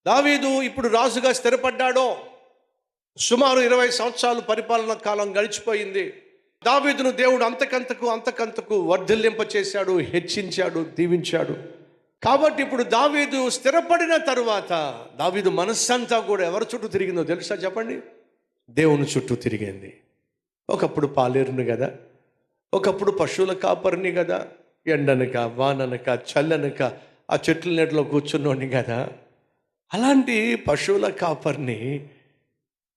దావీదు ఇప్పుడు రాజుగా స్థిరపడ్డాడో, సుమారు 20 సంవత్సరాలు పరిపాలన కాలం గడిచిపోయింది. దావీదును దేవుడు అంతకంతకు వర్ధిల్లింప చేశాడు, హెచ్చించాడు, దీవించాడు. కాబట్టి ఇప్పుడు దావీదు స్థిరపడిన తరువాత దావీదు మనస్సంతా కూడా ఎవరి చుట్టూ తిరిగిందో తెలుసా చెప్పండి? దేవుని చుట్టూ తిరిగింది. ఒకప్పుడు పాలేరుని కదా, ఒకప్పుడు పశువుల కాపరిని కదా, ఎండనక వాననక చల్లనక ఆ చెట్ల నీటిలో కూర్చున్నోని కదా. అలాంటి పశువుల కాపరిని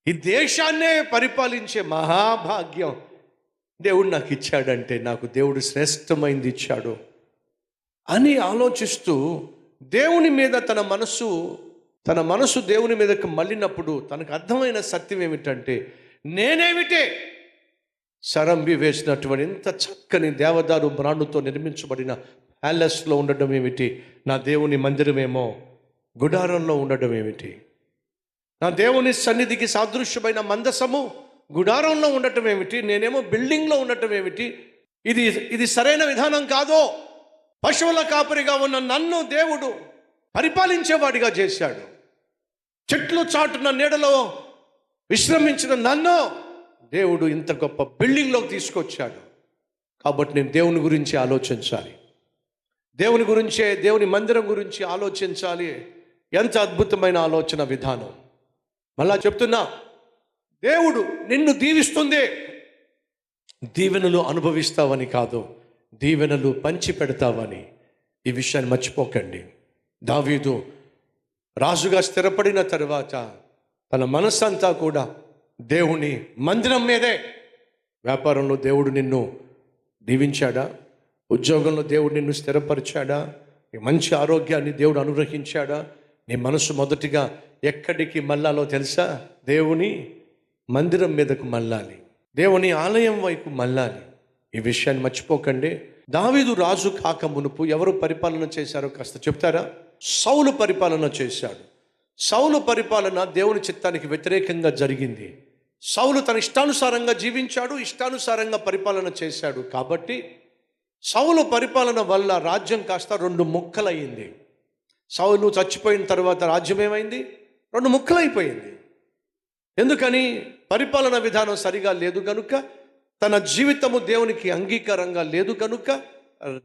ఈ దేశాన్నే పరిపాలించే మహాభాగ్యం దేవుడు నాకు ఇచ్చాడంటే, నాకు దేవుడు శ్రేష్టమైంది ఇచ్చాడు అని ఆలోచిస్తూ దేవుని మీద తన మనసు దేవుని మీదకి మళ్ళినప్పుడు తనకు అర్థమైన సత్యం ఏమిటంటే, నేనేమిటే సరంబి వేసినటువంటి ఇంత చక్కని దేవదారు బ్రాండుతో నిర్మించబడిన ప్యాలెస్లో ఉండడం ఏమిటి, నా దేవుని మందిరమేమో గుడారంలో ఉండడం ఏమిటి, నా దేవుని సన్నిధికి సాదృశ్యమైన మందసము గుడారంలో ఉండటం ఏమిటి, నేనేమో బిల్డింగ్లో ఉండటం ఏమిటి, ఇది సరైన విధానం కాదో. పశువుల కాపరిగా ఉన్న నన్ను దేవుడు పరిపాలించేవాడిగా చేశాడు. చెట్లు చాటున నీడలో విశ్రమించిన నన్ను దేవుడు ఇంత గొప్ప బిల్డింగ్లోకి తీసుకొచ్చాడు. కాబట్టి నేను దేవుని గురించి ఆలోచించాలి, దేవుని మందిరం గురించి ఆలోచించాలి. ఎంత అద్భుతమైన ఆలోచన విధానం. మళ్ళా చెప్తున్నా, దేవుడు నిన్ను దీవిస్తుంది, దీవెనలు అనుభవిస్తావని కాదు, దీవెనలు పంచి పెడతావని. ఈ విషయాన్ని మర్చిపోకండి. దావీదు రాజుగా స్థిరపడిన తరువాత తన మనస్సంతా కూడా దేవుని మందిరం మీదే. వ్యాపారంలో దేవుడు నిన్ను దీవించాడా? ఉద్యోగంలో దేవుడు నిన్ను స్థిరపరిచాడా? మంచి ఆరోగ్యాన్ని దేవుడు అనుగ్రహించాడా? నీ మనసు మొదటిగా ఎక్కడికి మళ్ళాలో తెలుసా? దేవుని మందిరం మీదకు మళ్ళాలి, దేవుని ఆలయం వైపు మళ్ళాలి. ఈ విషయాన్ని మర్చిపోకండి. దావీదు రాజు కాక మునుపు ఎవరు పరిపాలన చేశారో కాస్త చెప్తారా? సౌలు పరిపాలన చేశాడు. సౌలు పరిపాలన దేవుని చిత్తానికి వ్యతిరేకంగా జరిగింది. సౌలు తన ఇష్టానుసారంగా జీవించాడు, ఇష్టానుసారంగా పరిపాలన చేశాడు. కాబట్టి సౌలు పరిపాలన వల్ల రాజ్యం కాస్త 2 ముక్కలయ్యింది. సౌలు చచ్చిపోయిన తర్వాత రాజ్యం ఏమైంది? 2 ముక్కలైపోయింది. ఎందుకని? పరిపాలన విధానం సరిగా లేదు కనుక, తన జీవితము దేవునికి అంగీకారంగా లేదు కనుక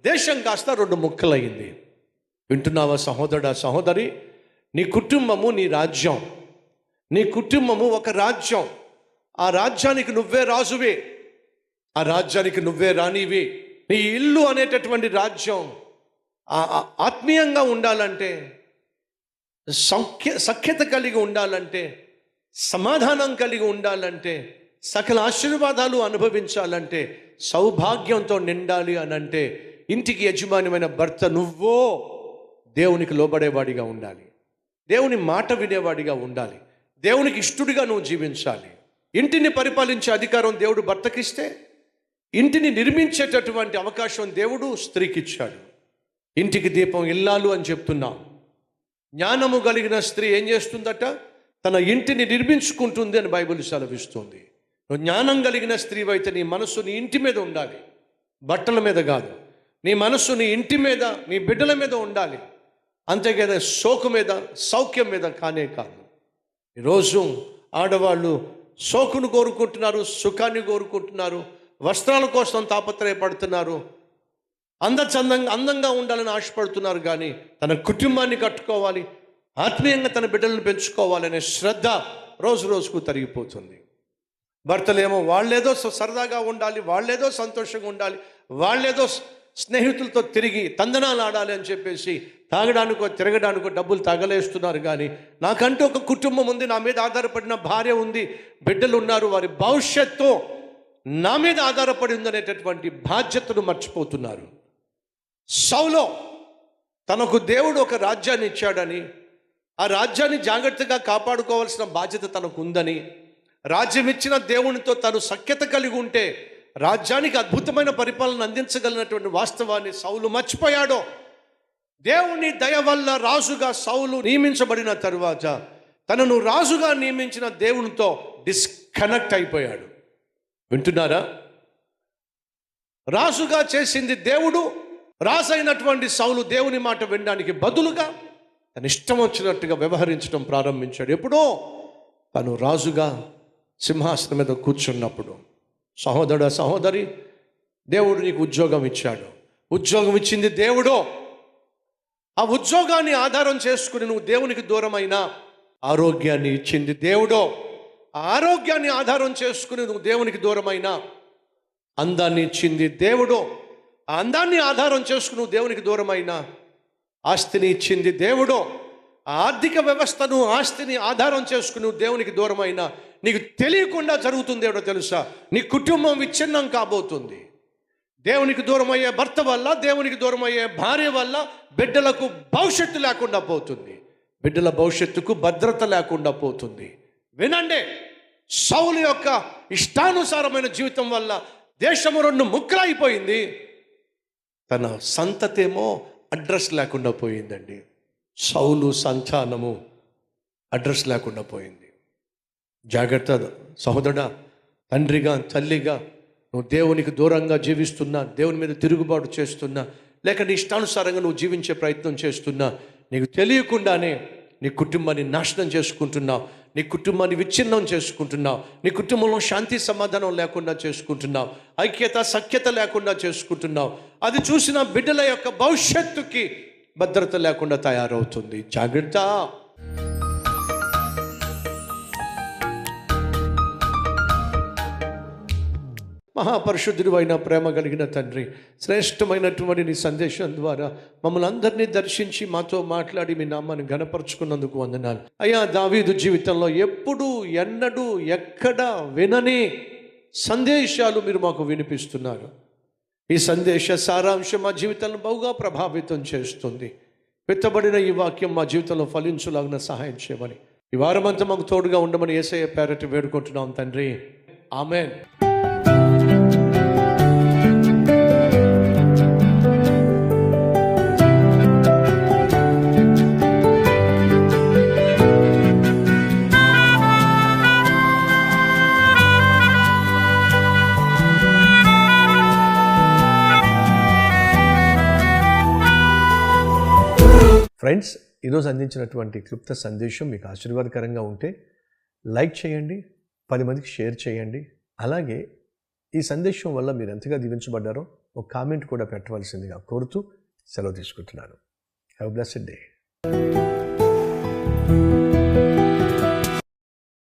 దేశం కాస్త 2 ముక్కలయ్యింది. వింటున్నావా సహోదరుడా, సహోదరి? నీ కుటుంబము నీ రాజ్యం, నీ కుటుంబము ఒక రాజ్యం. ఆ రాజ్యానికి నువ్వే రాజువే, ఆ రాజ్యానికి నువ్వే రాణివి. నీ ఇల్లు అనేటటువంటి రాజ్యం ఆత్మీయంగా ఉండాలంటే, సఖ్యత కలిగి ఉండాలంటే, సమాధానం కలిగి ఉండాలంటే, సకల ఆశీర్వాదాలు అనుభవించాలంటే, సౌభాగ్యంతో నిండాలి అని అంటే, ఇంటికి యజమానిమైన భర్త నువ్వో దేవునికి లోబడేవాడిగా ఉండాలి, దేవుని మాట వినేవాడిగా ఉండాలి, దేవునికి ఇష్టడిగా నువ్వు జీవించాలి. ఇంటిని పరిపాలించే అధికారం దేవుడు భర్తకిస్తే, ఇంటిని నిర్మించేటటువంటి అవకాశం దేవుడు స్త్రీకి ఇచ్చాడు. ఇంటికి దీపం ఇల్లాలు అని చెప్తున్నాం. జ్ఞానము కలిగిన స్త్రీ ఏం చేస్తుందట? తన ఇంటిని నిర్మించుకుంటుంది అని బైబిల్ సెలవిస్తుంది. నువ్వు జ్ఞానం కలిగిన స్త్రీ అయితే నీ మనస్సు నీ ఇంటి మీద ఉండాలి, బట్టల మీద కాదు. నీ మనస్సు నీ ఇంటి మీద, నీ బిడ్డల మీద ఉండాలి. అంతేకాదు సోకు మీద, సౌఖ్యం మీద కానే కాదు. ఈరోజు ఆడవాళ్ళు సోకును కోరుకుంటున్నారు, సుఖాన్ని కోరుకుంటున్నారు, వస్త్రాల కోసం తాపత్రయపడుతున్నారు, అందంగా ఉండాలని ఆశపడుతున్నారు. కానీ తన కుటుంబాన్ని కట్టుకోవాలి, ఆత్మీయంగా తన బిడ్డలను పెంచుకోవాలనే శ్రద్ధ రోజు రోజుకు తరిగిపోతుంది. భర్తలేమో వాళ్ళేదో సరదాగా ఉండాలి, వాళ్ళేదో సంతోషంగా ఉండాలి, వాళ్ళేదో స్నేహితులతో తిరిగి తందనాలు ఆడాలి అని చెప్పేసి తాగడానికో తిరగడానికో డబ్బులు తగలేస్తున్నారు. కానీ నాకంటూ ఒక కుటుంబం ఉంది, నా మీద ఆధారపడిన భార్య ఉంది, బిడ్డలు ఉన్నారు, వారి భవిష్యత్తు నా మీద ఆధారపడి ఉందనేటటువంటి బాధ్యతను మర్చిపోతున్నారు. సౌలు తనకు దేవుడు ఒక రాజ్యాన్ని ఇచ్చాడని, ఆ రాజ్యాన్ని జాగ్రత్తగా కాపాడుకోవాల్సిన బాధ్యత తనకు ఉందని, రాజ్యం ఇచ్చిన దేవునితో తను సఖ్యత కలిగి ఉంటే రాజ్యానికి అద్భుతమైన పరిపాలన అందించగలిగినటువంటి వాస్తవాన్ని సౌలు మర్చిపోయాడు. దేవుని దయ వల్ల రాజుగా సౌలు నియమించబడిన తరువాత తనను రాజుగా నియమించిన దేవునితో డిస్కనెక్ట్ అయిపోయాడు. వింటున్నారా? రాజుగా చేసింది దేవుడు, రాజైనటువంటి సౌలు దేవుని మాట వినడానికి బదులుగా తన ఇష్టం వచ్చినట్టుగా వ్యవహరించడం ప్రారంభించాడు. ఎప్పుడో తను రాజుగా సింహాసనం మీద కూర్చున్నప్పుడు, సహోదరుడు సహోదరి, దేవుడు నీకు ఉద్యోగం ఇచ్చాడు. ఉద్యోగం ఇచ్చింది దేవుడు. ఆ ఉద్యోగాన్ని ఆధారం చేసుకుని నువ్వు దేవునికి దూరమైన ఆరోగ్యాన్ని ఇచ్చింది దేవుడు. ఆ ఆరోగ్యాన్ని ఆధారం చేసుకుని నువ్వు దేవునికి దూరమైన అందాన్ని ఇచ్చింది దేవుడు. ఆ అందాన్ని ఆధారం చేసుకుని నువ్వు దేవునికి దూరమైన ఆస్తిని ఇచ్చింది దేవుడు. ఆ ఆర్థిక వ్యవస్థను, ఆస్తిని ఆధారం చేసుకుని నువ్వు దేవునికి దూరమైన నీకు తెలియకుండా జరుగుతుంది ఏడో తెలుసా? నీ కుటుంబం విచ్ఛిన్నం కాబోతుంది. దేవునికి దూరమయ్యే భర్త వల్ల, దేవునికి దూరమయ్యే భార్య వల్ల బిడ్డలకు భవిష్యత్తు లేకుండా పోతుంది. బిడ్డల భవిష్యత్తుకు భద్రత లేకుండా పోతుంది. వినండి, సౌలు యొక్క ఇష్టానుసారమైన జీవితం వల్ల దేశము 2 ముక్కలైపోయింది. తన సంతతేమో అడ్రస్ లేకుండా పోయిందండి. సౌలు సంతానము అడ్రస్ లేకుండా పోయింది. జాగ్రత్త సహోదరుడా, తండ్రిగా తల్లిగా నువ్వు దేవునికి దూరంగా జీవిస్తున్నా, దేవుని మీద తిరుగుబాటు చేస్తున్నా, లేక నీ ఇష్టానుసారంగా నువ్వు జీవించే ప్రయత్నం చేస్తున్నా, నీకు తెలియకుండానే నీ కుటుంబాన్ని నాశనం చేసుకుంటున్నావు. నీ కుటుంబాన్ని విచ్ఛిన్నం చేసుకుంటున్నావు. నీ కుటుంబంలో శాంతి సమాధానం లేకుండా చేసుకుంటున్నావు. ఐక్యత సఖ్యత లేకుండా చేసుకుంటున్నావు. అది చూసిన బిడ్డల యొక్క భవిష్యత్తుకి భద్రత లేకుండా తయారవుతుంది. జాగ్రత్త. మహాపరిశుద్ధుడు అయిన ప్రేమ కలిగిన తండ్రి, శ్రేష్టమైనటువంటి నీ సందేశం ద్వారా మమ్మల్ని అందరినీ దర్శించి మాతో మాట్లాడి మీ నామాన్ని ఘనపరుచుకున్నందుకు వందనాలు. అయ్యా, దావీదు జీవితంలో ఎప్పుడు ఎన్నడూ ఎక్కడ వినని సందేశాలు మీరు మాకు వినిపిస్తున్నారు. ఈ సందేశ సారాంశం మా జీవితాలను బహుగా ప్రభావితం చేస్తుంది. విత్తబడిన ఈ వాక్యం మా జీవితంలో ఫలించులాగిన సహాయం చేయమని, ఈ వారమంతా మాకు తోడుగా ఉండమని యేసయ్య పేరట వేడుకుంటున్నాం తండ్రి. ఆమేన్. ఫ్రెండ్స్, ఈరోజు అందించినటువంటి క్లుప్త సందేశం మీకు ఆశీర్వాదకరంగా ఉంటే లైక్ చేయండి, 10 మందికి షేర్ చేయండి. అలాగే ఈ సందేశం వల్ల మీరు ఎంతగా దీవించబడ్డారో ఒక కామెంట్ కూడా పెట్టవలసిందిగా కోరుతూ సెలవు తీసుకుంటున్నాను. Have a blessed day.